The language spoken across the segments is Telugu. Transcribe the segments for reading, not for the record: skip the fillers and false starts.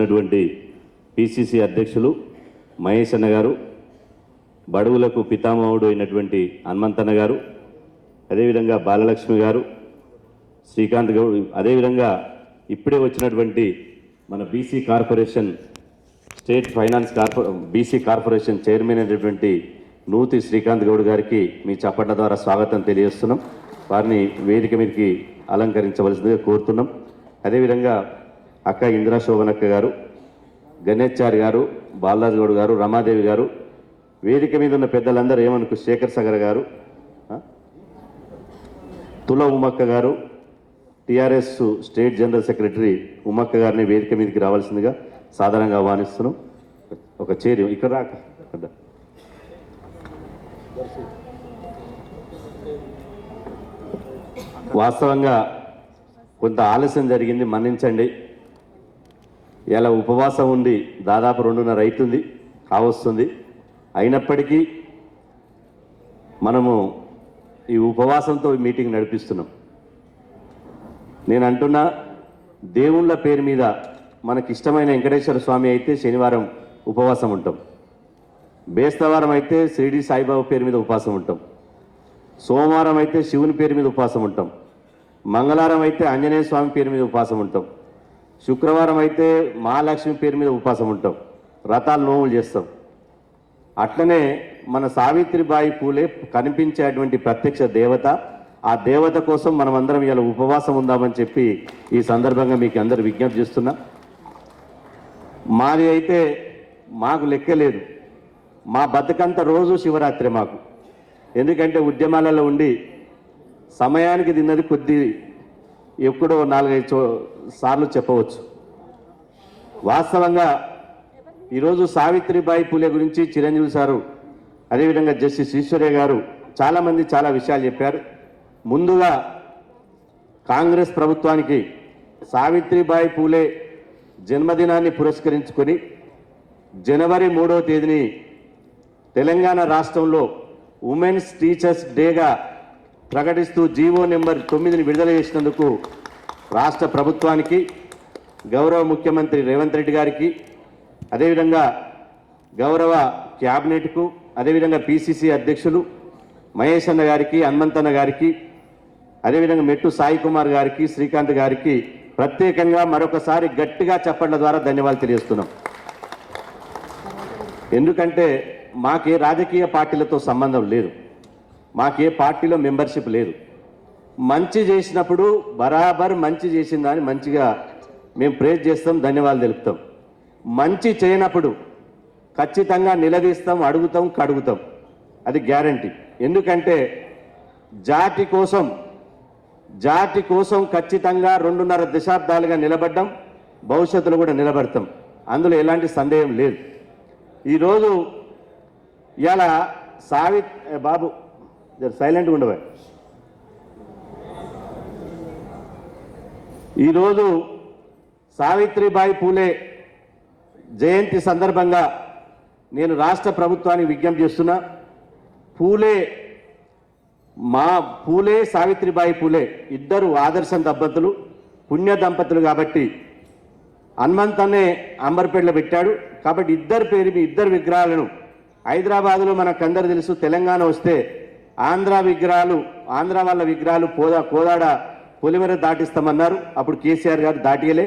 వచ్చినటువంటి పిసిసి అధ్యక్షులు మహేష్ అన్న గారు, బడుగులకు పితామహుడు అయినటువంటి హనుమంతన్న గారు, అదేవిధంగా బాలలక్ష్మి గారు, శ్రీకాంత్ గౌడ్, అదేవిధంగా ఇప్పుడే వచ్చినటువంటి మన BC corporation state finance BC corporation chairman అయినటువంటి నూతి శ్రీకాంత్ గౌడ్ గారికి మీ చప్పట్ల ద్వారా స్వాగతం తెలియజేస్తున్నాం. వారిని వేదిక మీదకి అలంకరించవలసిందిగా కోరుతున్నాం. అదేవిధంగా అక్క ఇందిరా శోభనక్క గారు, గణేశ్చారి గారు, బాలరాజు గౌడ్ గారు, రమాదేవి గారు, వేదిక మీద ఉన్న పెద్దలందరూ ఏమనుకు శేఖర్ సాగర్ గారు, తుల ఉమ్మక్క గారు, TRS state general secretary Ummakka గారిని వేదిక మీదకి రావాల్సిందిగా సాధారణంగా ఆహ్వానిస్తున్నాం. ఒక చేరి ఇక్కడ రాక. వాస్తవంగా కొంత ఆలస్యం జరిగింది, మన్నించండి. ఇలా ఉపవాసం ఉండి దాదాపు 2:30 అవుతుంది, కావస్తుంది. అయినప్పటికీ మనము ఈ ఉపవాసంతో మీటింగ్ నడిపిస్తున్నాం. నేను అంటున్నా, దేవుళ్ళ పేరు మీద మనకి ఇష్టమైన వెంకటేశ్వర స్వామి అయితే శనివారం ఉపవాసం ఉంటాం, బేస్తవారం అయితే షిరిడి సాయిబాబా పేరు మీద ఉపవాసం ఉంటాం, సోమవారం అయితే శివుని పేరు మీద ఉపవాసం ఉంటాం, మంగళవారం అయితే ఆంజనేయ స్వామి పేరు మీద ఉపవాసం ఉంటాం, శుక్రవారం అయితే మహాలక్ష్మి పేరు మీద ఉపవాసం ఉంటాం, వ్రతాలు నోములు చేస్తాం. అట్లనే మన సావిత్రిబాయి పూలే కనిపించేటువంటి ప్రత్యక్ష దేవత. ఆ దేవత కోసం మనమందరం ఇలా ఉపవాసం ఉందామని చెప్పి ఈ సందర్భంగా మీకు అందరు విజ్ఞప్తి చేస్తున్నా. మాది అయితే మాకు లెక్కలేదు, మా బతుకంతా రోజు శివరాత్రి మాకు. ఎందుకంటే ఉద్యమాలలో ఉండి సమయానికి తిన్నది కొద్ది, ఎప్పుడో 4-5 సార్లు చెప్పవచ్చు. వాస్తవంగా ఈరోజు సావిత్రిబాయి పూలే గురించి చిరంజీవి సారు, అదేవిధంగా జస్టిస్ ఈశ్వర్య గారు చాలామంది చాలా విషయాలు చెప్పారు. ముందుగా కాంగ్రెస్ ప్రభుత్వానికి సావిత్రిబాయి పూలే జన్మదినాన్ని పురస్కరించుకొని జనవరి 3వ తేదీని తెలంగాణ రాష్ట్రంలో ఉమెన్స్ టీచర్స్ డేగా ప్రకటిస్తూ జీవో నెంబర్ 9ని విడుదల చేసినందుకు రాష్ట్ర ప్రభుత్వానికి, గౌరవ ముఖ్యమంత్రి రేవంత్ రెడ్డి గారికి, అదేవిధంగా గౌరవ క్యాబినెట్కు, అదేవిధంగా పిసిసి అధ్యక్షులు మహేష్ అన్న గారికి, హనుమంతన్న గారికి, అదేవిధంగా మెట్టు సాయి కుమార్ గారికి, శ్రీకాంత్ గారికి ప్రత్యేకంగా మరొకసారి గట్టిగా చప్పట్ల ద్వారా ధన్యవాదాలు తెలియజేస్తున్నాం. ఎందుకంటే మాకే రాజకీయ పార్టీలతో సంబంధం లేదు, మాకే పార్టీలో మెంబర్షిప్ లేదు. మంచి చేసినప్పుడు బరాబర్ మంచి చేసిందని మంచిగా మేము ప్రేజ్ చేస్తాం, ధన్యవాదాలు తెలుపుతాం. మంచి చేయనప్పుడు ఖచ్చితంగా నిలదీస్తాం, అడుగుతాం, కడుగుతాం, అది గ్యారంటీ. ఎందుకంటే జాతి కోసం ఖచ్చితంగా 2.5 దశాబ్దాలుగా నిలబడ్డాం, భవిష్యత్తులో కూడా నిలబడతాం, అందులో ఎలాంటి సందేహం లేదు. ఈరోజు ఇలా బాబు సైలెంట్గా ఉండవా. ఈరోజు సావిత్రిబాయి పూలే జయంతి సందర్భంగా నేను రాష్ట్ర ప్రభుత్వానికి విజ్ఞప్తి చేస్తున్నా. పూలే సావిత్రిబాయి పూలే ఇద్దరు ఆదర్శం దంపతులు, పుణ్య దంపతులు. కాబట్టి హనుమంతన్నే అంబర్పేటలో పెట్టాడు. కాబట్టి ఇద్దరు విగ్రహాలను హైదరాబాదులో మనకందరూ తెలుసు, తెలంగాణ వస్తే ఆంధ్ర వాళ్ళ విగ్రహాలు కోదాడ పొలిమర దాటిస్తామన్నారు. అప్పుడు కేసీఆర్ గారు దాటియలే.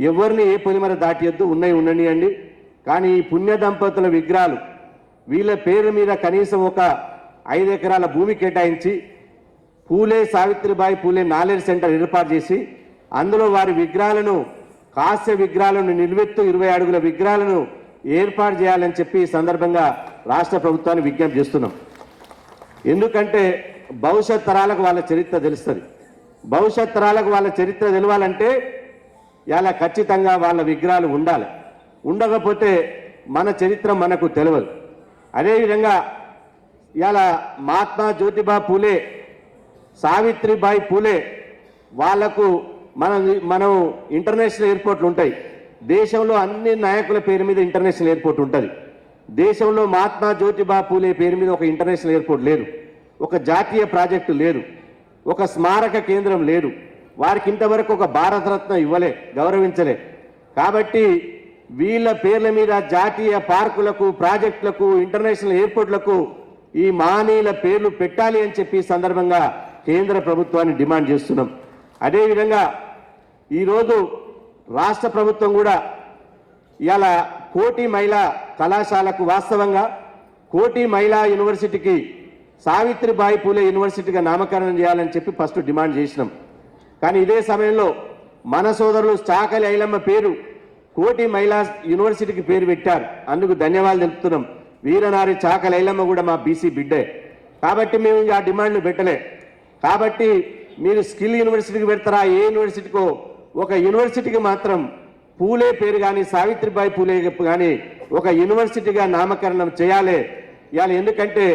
ఎవరిని ఏ పొలిమర దాటియద్దు, ఉండనియండి. కానీ ఈ పుణ్య దంపతుల విగ్రహాలు వీళ్ళ పేరు మీద కనీసం ఒక 5 ఎకరాల భూమి కేటాయించి పూలే సావిత్రిబాయి పూలే నాలెడ్జ్ సెంటర్ ఏర్పాటు చేసి అందులో వారి విగ్రహాలను, కాస్య విగ్రహాలను, నిలువెత్తు 20 అడుగుల విగ్రహాలను ఏర్పాటు చేయాలని చెప్పి ఈ సందర్భంగా రాష్ట్ర ప్రభుత్వాన్ని విజ్ఞప్తి చేస్తున్నాం. ఎందుకంటే భవిష్యత్ తరాలకు వాళ్ళ చరిత్ర తెలుస్తుంది. భవిష్యత్ తరాలకు వాళ్ళ చరిత్ర తెలవాలంటే ఇలా ఖచ్చితంగా వాళ్ళ విగ్రహాలు ఉండాలి. ఉండకపోతే మన చరిత్ర మనకు తెలియదు. అదేవిధంగా ఇలా మహాత్మా జ్యోతిబా పూలే, సావిత్రిబాయి పూలే వాళ్లకు మనం ఇంటర్నేషనల్ ఎయిర్పోర్ట్లు ఉంటాయి. దేశంలో అన్ని నాయకుల పేరు మీద ఇంటర్నేషనల్ ఎయిర్పోర్ట్ ఉంటుంది. దేశంలో మహాత్మా జ్యోతిబా పూలే పేరు మీద ఒక ఇంటర్నేషనల్ ఎయిర్పోర్ట్ లేదు, ఒక జాతీయ ప్రాజెక్టు లేదు, ఒక స్మారక కేంద్రం లేదు. వారికి ఇంతవరకు ఒక భారతరత్న ఇవ్వలే, గౌరవించలే. కాబట్టి వీళ్ళ పేర్ల మీద జాతీయ పార్కులకు, ప్రాజెక్టులకు, ఇంటర్నేషనల్ ఎయిర్పోర్ట్లకు ఈ మహనీయుల పేర్లు పెట్టాలి అని చెప్పి ఈ సందర్భంగా కేంద్ర ప్రభుత్వాన్ని డిమాండ్ చేస్తున్నాం. అదేవిధంగా ఈరోజు రాష్ట్ర ప్రభుత్వం కూడా ఇవాళ కోటి మహిళా కళాశాలకు వాస్తవంగా కోటి మహిళా యూనివర్సిటీకి సావిత్రిబాయి పూలే యూనివర్సిటీగా నామకరణం చేయాలని చెప్పి ఫస్ట్ డిమాండ్ చేసినాం. కానీ ఇదే సమయంలో మన సోదరులు చాకలి ఐలమ్మ పేరు కోటి మహిళా యూనివర్సిటీకి పేరు పెట్టారు. అందుకు ధన్యవాదాలు తెలుపుతున్నాం. వీరనారి చాకలి ఐలమ్మ కూడా మా బీసీ బిడ్డే. కాబట్టి మేము ఆ డిమాండ్ను పెట్టలే. కాబట్టి మీరు స్కిల్ యూనివర్సిటీకి పెడతారా, ఏ యూనివర్సిటీకో ఒక యూనివర్సిటీకి మాత్రం పూలే పేరు కానీ సావిత్రిబాయి పూలే కానీ ఒక యూనివర్సిటీగా నామకరణం చేయాలి. ఇవాళ ఎందుకంటే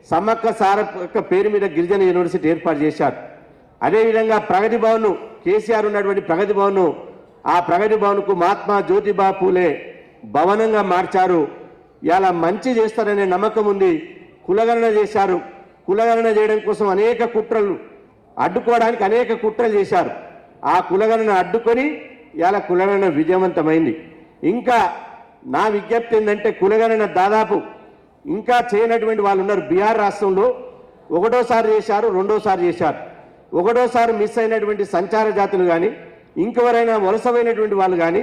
సమ్మక్క సారక్క పేరు మీద గిరిజన యూనివర్సిటీ ఏర్పాటు చేశారు. అదేవిధంగా ప్రగతి భవన్ కేసీఆర్ ఉన్నటువంటి ప్రగతి భవన్, ఆ ప్రగతి భవన్కు మహాత్మా జ్యోతిబా పూలే భవనంగా మార్చారు. ఇలా మంచి చేస్తారనే నమ్మకం ఉంది. కులగణన చేశారు. కులగణన చేయడం కోసం అనేక కుట్రలు అడ్డుకోవడానికి అనేక కుట్రలు చేశారు. ఆ కులగణన అడ్డుకొని ఇలా కులగణన విజయవంతమైంది. ఇంకా నా విజ్ఞప్తి ఏంటంటే కులగణన దాదాపు ఇంకా చేయనటువంటి వాళ్ళు ఉన్నారు. బీహార్ రాష్ట్రంలో ఒకటోసారి చేశారు, రెండోసారి చేశారు. ఒకటోసారి మిస్ అయినటువంటి సంచార జాతులు కానీ ఇంకెవరైనా వలసమైనటువంటి వాళ్ళు కానీ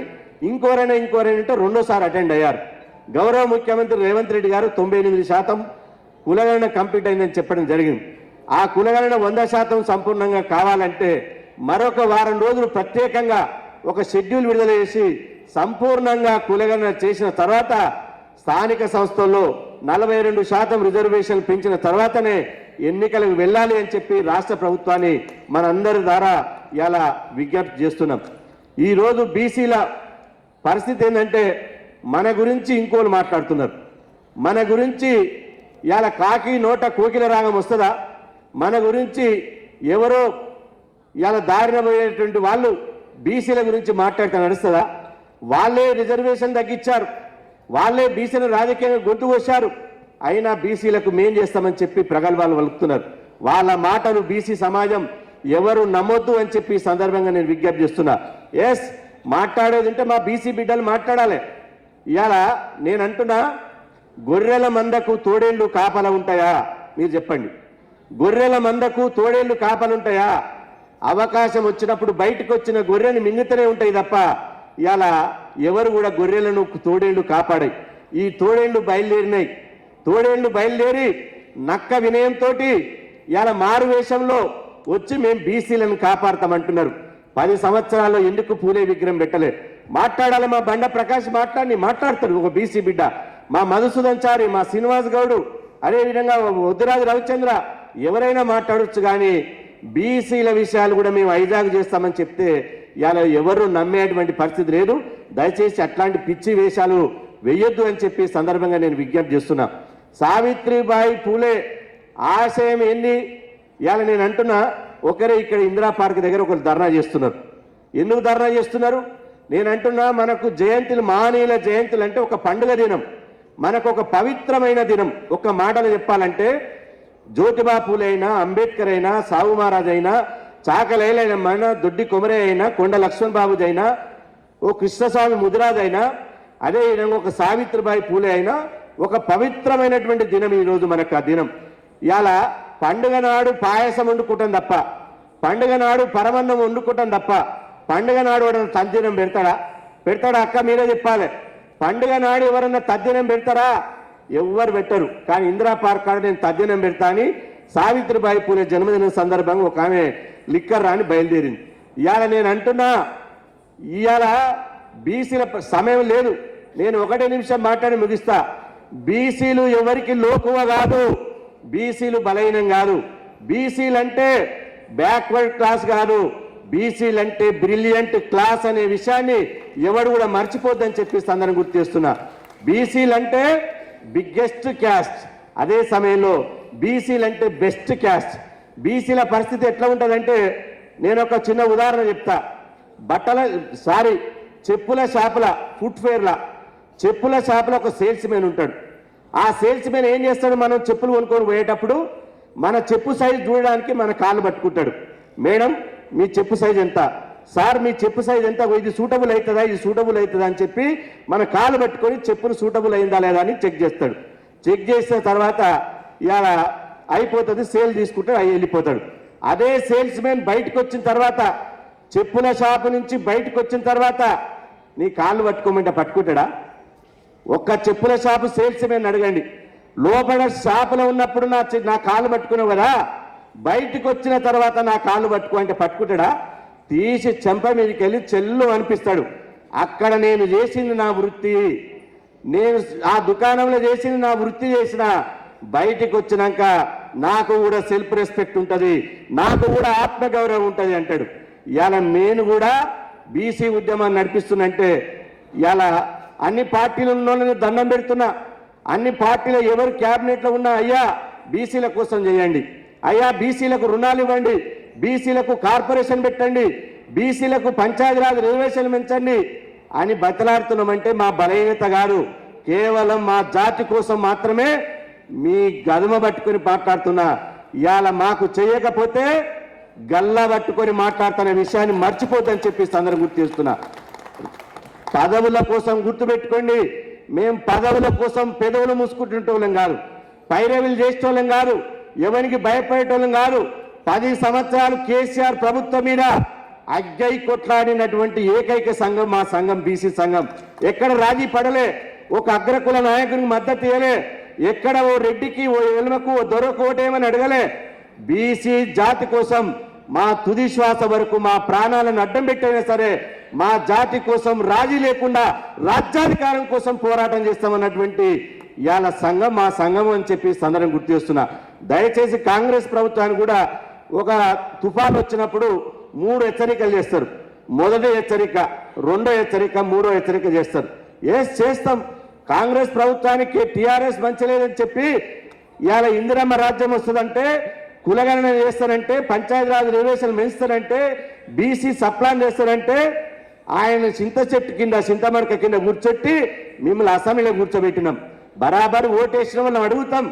ఇంకెవరైనా ఉంటే రెండోసారి అటెండ్ అయ్యారు. గౌరవ ముఖ్యమంత్రి రేవంత్ రెడ్డి గారు 98% కులగణన కంప్లీట్ అయిందని చెప్పడం జరిగింది. ఆ కులగణన 100% సంపూర్ణంగా కావాలంటే మరొక వారం రోజులు ప్రత్యేకంగా ఒక షెడ్యూల్ విడుదల చేసి సంపూర్ణంగా కులగణన చేసిన తర్వాత స్థానిక సంస్థల్లో 42% రిజర్వేషన్ పెంచిన తర్వాతనే ఎన్నికలకు వెళ్ళాలి అని చెప్పి రాష్ట్ర ప్రభుత్వాన్ని మనందరి ద్వారా ఇలా విజ్ఞప్తి చేస్తున్నాం. ఈరోజు బీసీల పరిస్థితి ఏంటంటే మన గురించి ఇంకోళ్ళు మాట్లాడుతున్నారు. మన గురించి ఇలా కాకి నోట కోకిల రాగం వస్తుందా? మన గురించి ఎవరో ఇలా దారిన పోయేటువంటి వాళ్ళు బీసీల గురించి మాట్లాడితే నడుస్తుందా? వాళ్ళే రిజర్వేషన్ తగ్గించారు, వాళ్ళే బీసీలను రాజకీయంగా గొంతు కోశారు. అయినా బీసీలకు మేం చేస్తామని చెప్పి ప్రగల్భాలు వలుపుతున్నారు. వాళ్ళ మాటలు బీసీ సమాజం ఎవరు నమ్మొద్దు అని చెప్పి సందర్భంగా నేను విజ్ఞప్తి చేస్తున్నా. ఎస్, మాట్లాడేది ఉంటే మా బీసీ బిడ్డలు మాట్లాడాలి. ఇవాళ నేను అంటున్నా, గొర్రెల మందకు తోడేళ్లు కాపలా ఉంటాయా? మీరు చెప్పండి. గొర్రెల మందకు తోడేళ్లు కాపలుంటాయా? అవకాశం వచ్చినప్పుడు బయటకు వచ్చిన గొర్రెని మింగుతూనే ఉంటాయి తప్ప ఇవాళ ఎవరు కూడా గొర్రెలను తోడేళ్లు కాపాడాయి. ఈ తోడేళ్లు బయలుదేరినాయి. తోడేళ్లు బయలుదేరి నక్క వినయంతో ఇవాళ మారు వేషంలో వచ్చి మేము బీసీలను కాపాడతామంటున్నారు. 10 సంవత్సరాల్లో ఎందుకు పూలే విగ్రహం పెట్టలే? మాట్లాడాలి. మా బండ ప్రకాష్ మాట్లాడతారు ఒక బీసీ బిడ్డ, మా మధుసూదన్ చారి, మా శ్రీనివాస్ గౌడు, అదేవిధంగా వద్దురాజు రవిచంద్ర, ఎవరైనా మాట్లాడొచ్చు. కానీ బీసీల విషయాలు కూడా మేము హైజాగ్ చేస్తామని చెప్తే ఇలా ఎవరు నమ్మేటువంటి పరిస్థితి లేదు. దయచేసి అట్లాంటి పిచ్చి వేషాలు వెయ్యొద్దు అని చెప్పి సందర్భంగా నేను విజ్ఞప్తి చేస్తున్నా. సావిత్రిబాయి పూలే ఆశయం ఏంది? ఇవాళ నేను అంటున్నా, ఒకరే ఇక్కడ ఇందిరా పార్క్ దగ్గర ఒకరు ధర్నా చేస్తున్నారు. ఎందుకు ధర్నా చేస్తున్నారు? నేను అంటున్నా, మనకు జయంతులు, మహనీయుల జయంతులు అంటే ఒక పండుగ దినం, మనకు ఒక పవిత్రమైన దినం. ఒక మాటలు చెప్పాలంటే జ్యోతిబా పూలే అయినా, అంబేద్కర్ అయినా, సావు మహారాజ్ అయినా, చాకలైలైనా, దొడ్డి కొమరే అయినా, కొండ లక్ష్మణ్ బాబుజీ అయినా, ఓ కృష్ణస్వామి ముదిరాజ్ అయినా, అదేవిధంగా ఒక సావిత్రిబాయి పూలే అయినా ఒక పవిత్రమైనటువంటి దినం ఈరోజు మనకు. ఆ దినం ఇవాళ పండుగ నాడు పాయసం వండుకుంటాం తప్ప, పండుగ నాడు పరమన్నం వండుకుంటాం తప్ప, పండుగ నాడు ఎవరైనా తద్దినం పెడతాడా? అక్క మీరే చెప్పాలి. పండుగ నాడు ఎవరన్నా తద్దినం పెడతారా? ఎవ్వరు పెట్టరు. కానీ ఇందిరా పార్క్ కాడ నేను తద్దినం పెడతా అని సావిత్రిబాయి పూలే జన్మదినం సందర్భంగా ఒక ఆమె లిక్కర్ రాని బయలుదేరింది. ఇవాళ నేను అంటున్నా, ఇవాళ బీసీల సమయం లేదు. నేను 1 నిమిషం మాట్లాడి ముగిస్తా. బీసీలు ఎవరికి లోకువ కాదు, బీసీలు బలహీనం కాదు. బీసీలు అంటే బ్యాక్వర్డ్ క్లాస్ కాదు, బీసీలు అంటే బ్రిలియంట్ క్లాస్ అనే విషయాన్ని ఎవడు కూడా మర్చిపోద్దని చెప్పి సందర్భం గుర్తు చేస్తున్నా. బీసీలు అంటే బిగ్గెస్ట్ క్యాస్ట్, అదే సమయంలో బీసీలు అంటే బెస్ట్ క్యాస్ట్. బీసీల పరిస్థితి ఎట్లా ఉంటుందంటే, నేను ఒక చిన్న ఉదాహరణ చెప్తా. చెప్పుల షాపుల, ఫుట్వేర్ల చెప్పుల షాపులో ఒక సేల్స్ మెన్ ఉంటాడు. ఆ సేల్స్ మెన్ ఏం చేస్తాడు? మనం చెప్పులు కొనుక్కొని పోయేటప్పుడు మన చెప్పు సైజు చూడడానికి మన కాళ్ళు పట్టుకుంటాడు. మేడం, మీ చెప్పు సైజు ఎంత? సార్ మీ చెప్పు సైజ్ ఎంత, ఇది సూటబుల్ అవుతుందా, ఇది సూటబుల్ అవుతుందా అని చెప్పి మన కాలు పట్టుకొని చెప్పును సూటబుల్ అయిందా లేదా అని చెక్ చేస్తాడు. చెక్ చేసిన తర్వాత ఇవాళ అయిపోతుంది, సేల్ తీసుకుంటాడు, అవి వెళ్ళిపోతాడు. అదే సేల్స్ మెన్ బయటకు వచ్చిన తర్వాత, చెప్పుల షాపు నుంచి బయటకు వచ్చిన తర్వాత నీ కాళ్ళు పట్టుకోమంటే పట్టుకుంటాడా? ఒక్క చెప్పుల షాపు సేల్స్ మెన్ అడగండి, లోపల షాపులో ఉన్నప్పుడు నా కాళ్ళు పట్టుకున్నావు కదా, బయటకు వచ్చిన తర్వాత నా కాళ్ళు పట్టుకో అంటే పట్టుకుంటాడా? తీసి చెంప మీదకి వెళ్ళి చెల్లు అనిపిస్తాడు. అక్కడ నేను చేసింది నా వృత్తి, నేను ఆ దుకాణంలో చేసింది నా వృత్తి చేసిన, బయటికి వచ్చినాక నాకు కూడా సెల్ఫ్ రెస్పెక్ట్ ఉంటుంది, నాకు కూడా ఆత్మగౌరవం ఉంటుంది అంటాడు. ఇవాళ నేను కూడా బీసీ ఉద్యమాన్ని నడిపిస్తున్నంటే ఇవాళ అన్ని పార్టీలు ఉన్న వాళ్ళని దండం పెడుతున్నా. అన్ని పార్టీలు ఎవరు క్యాబినెట్లో ఉన్నా, అయ్యా బీసీల కోసం చేయండి, అయ్యా బీసీలకు రుణాలు ఇవ్వండి, బీసీలకు కార్పొరేషన్ పెట్టండి, బీసీలకు పంచాయతీరాజ్ రిజర్వేషన్లు పెంచండి అని బతలాడుతున్నామంటే మా బలహీనత కాదు, కేవలం మా జాతి కోసం మాత్రమే మీ గదమ పట్టుకొని మాట్లాడుతున్నా. ఇవాళ మాకు చేయకపోతే గల్లా పట్టుకొని మాట్లాడుతున్న విషయాన్ని మర్చిపోద్దని చెప్పి అందరూ గుర్తు చేస్తున్నా. పదవుల కోసం గుర్తుపెట్టుకోండి, మేము పదవుల కోసం పెదవులు మూసుకుంటుంటోళ్ళం కాదు, పైరవీలు చేసేటోళ్ళం కాదు, ఎవరికి భయపడేటోళ్ళం కాదు. 10 సంవత్సరాలు కేసీఆర్ ప్రభుత్వం మీద అగ్గై కొట్లాడినటువంటి ఏకైక సంఘం మా సంఘం, బీసీ సంఘం. ఎక్కడ రాజీ పడలే, ఒక అగ్రకుల నాయకునికి మద్దతు ఇవ్వలే, ఎక్కడ ఓ రెడ్డికి, ఓ ఎలుమకు, ఓ దొరకు ఓటేమని అడగలే. బీసీ జాతి కోసం మా తుది శ్వాస వరకు మా ప్రాణాలను అడ్డం పెట్టైనా సరే మా జాతి కోసం రాజీ లేకుండా రాజ్యాధికారం కోసం పోరాటం చేస్తామన్నటువంటి ఇవాళ సంఘం మా సంఘం అని చెప్పి సందర్భం గుర్తు చేస్తున్నా. దయచేసి కాంగ్రెస్ ప్రభుత్వానికి కూడా ఒక తుఫాన్ వచ్చినప్పుడు 3 హెచ్చరికలు చేస్తారు. మొదటి హెచ్చరిక, రెండో హెచ్చరిక, మూడో హెచ్చరిక చేస్తారు. చేస్తాం. కాంగ్రెస్ ప్రభుత్వానికి టీఆర్ఎస్ మంచలేదని చెప్పి ఇవాళ ఇందిరమ్మ రాజ్యం వస్తుందంటే, కులగణన చేస్తారంటే, పంచాయతీరాజ్ రిజర్వేషన్ పెంచుతారంటే, బీసీ సప్లాన్ చేస్తారంటే ఆయన చింత చెట్టు కింద, చింతమడక కింద కూర్చొట్టి మిమ్మల్ని అసెంబ్లీలో కూర్చోబెట్టినాం. బరాబరు ఓటేసిన వల్ల అడుగుతాం,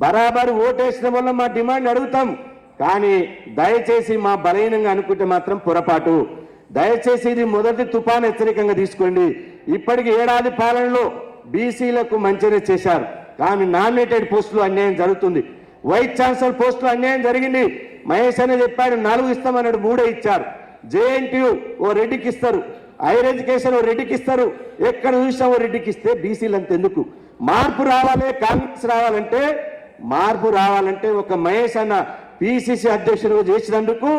బరాబరు ఓటేసిన వల్ల మా డిమాండ్ అడుగుతాం. కానీ దయచేసి మా బలహీనంగా అనుకుంటే మాత్రం పొరపాటు. దయచేసి ఇది మొదటి తుఫాన్ హెచ్చరికంగా తీసుకోండి. ఇప్పటికి ఏడాది పాలనలో బీసీలకు మంచిగా చేశారు, కానీ నామినేటెడ్ పోస్టులు అన్యాయం జరుగుతుంది. వైస్ ఛాన్సలర్ పోస్టులు అన్యాయం జరిగింది. మహేష్ అనే చెప్పాడు 4 ఇస్తామన్నాడు, 3 ఇచ్చారు. జేఎన్టీయూ ఓ రెడ్డికి ఇస్తారు, హైయర్ ఎడ్యుకేషన్ ఓ రెడ్డికి ఇస్తారు. ఎక్కడ చూసినా ఓ రెడ్డికి ఇస్తే బీసీలు అంత ఎందుకు? మార్పు రావాలి, కాంగ్రెస్ రావాలంటే, మార్పు రావాలంటే ఒక మహేష్ అన్న పిసిసి అధ్యక్షుడు చేసినందుకు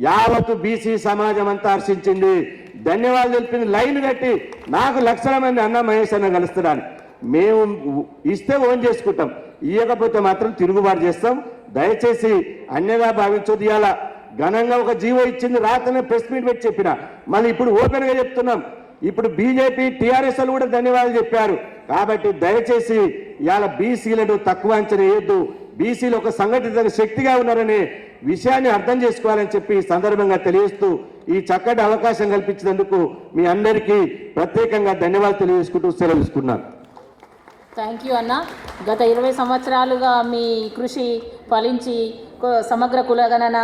యావత్తు బీసీ సమాజం అంతా హర్షించింది, ధన్యవాదాలు తెలిపింది. లైన్ కట్టి నాకు లక్షల మంది అన్న మహేష్ అన్న కలుస్తున్నాను. మేము ఇస్తే ఓన్ చేసుకుంటాం, ఇవ్వకపోతే మాత్రం తిరుగుబాటు చేస్తాం. దయచేసి అన్యగా భావించొద్దు. ఇవాళ ఘనంగా ఒక జీవో ఇచ్చింది, రాత్రి ప్రెస్ మీట్ పెట్టి చెప్పిన, మళ్ళీ ఇప్పుడు ఓపెన్గా చెప్తున్నాం. ఇప్పుడు బీజేపీ టీఆర్ఎస్ కూడా ధన్యవాదాలు చెప్పారు. కాబట్టి దయచేసి ఇవాళ బీసీలను తక్కువ అంచనా వేయొద్దు, బీసీలు ఒక సంఘటిత శక్తిగా ఉన్నారనే విషయాన్ని అర్థం చేసుకోవాలని చెప్పి ఈ సందర్భంగా తెలియజేస్తూ ఈ చక్కటి అవకాశం కల్పించినందుకు మీ అందరికీ ప్రత్యేకంగా ధన్యవాదాలు తెలియజేసుకుంటూ సెలవు తీసుకున్నాను. థ్యాంక్ యూ అన్న. గత 20 సంవత్సరాలుగా మీ కృషి ఫలించి సమగ్ర కులగణన